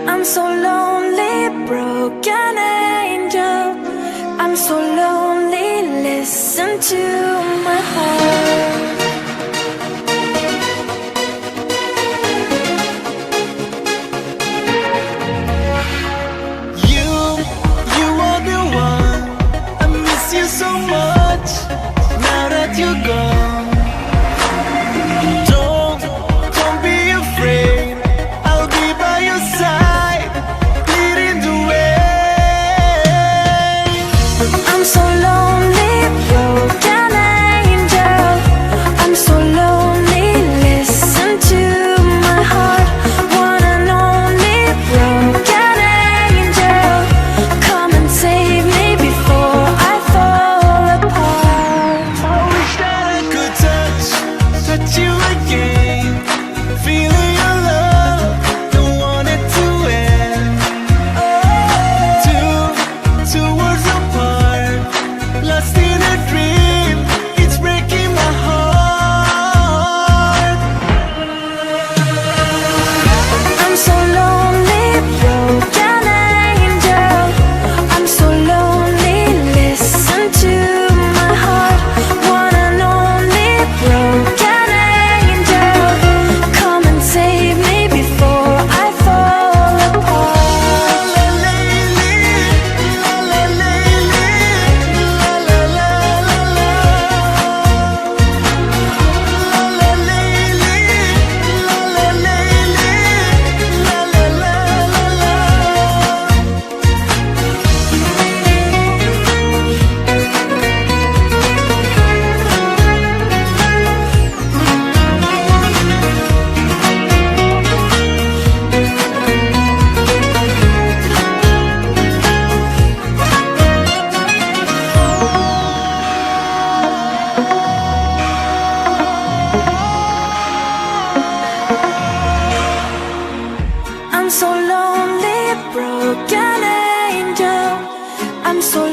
I'm so lonely, broken angel. I'm so lonely, listen to my heart. You are the one. I miss you so much now that you're gone. Don't be afraid. I'll be by your side, leading the way. I'm so lonely, broken angel. I'm so lonely, listen to my heart. One and only broken angel, come and save me before I fall apart. I wish that I could touch you again. Feeling your love, don't want it to end. Two worlds apart, lost in a dream. It's breaking my heart. I'm so lonely, broken angel. I'm so lonely, listen to my heart. One and only broken angel, come and save me before I fall apart. La la la la la la la la la I'm so lonely, broken angel. I'm so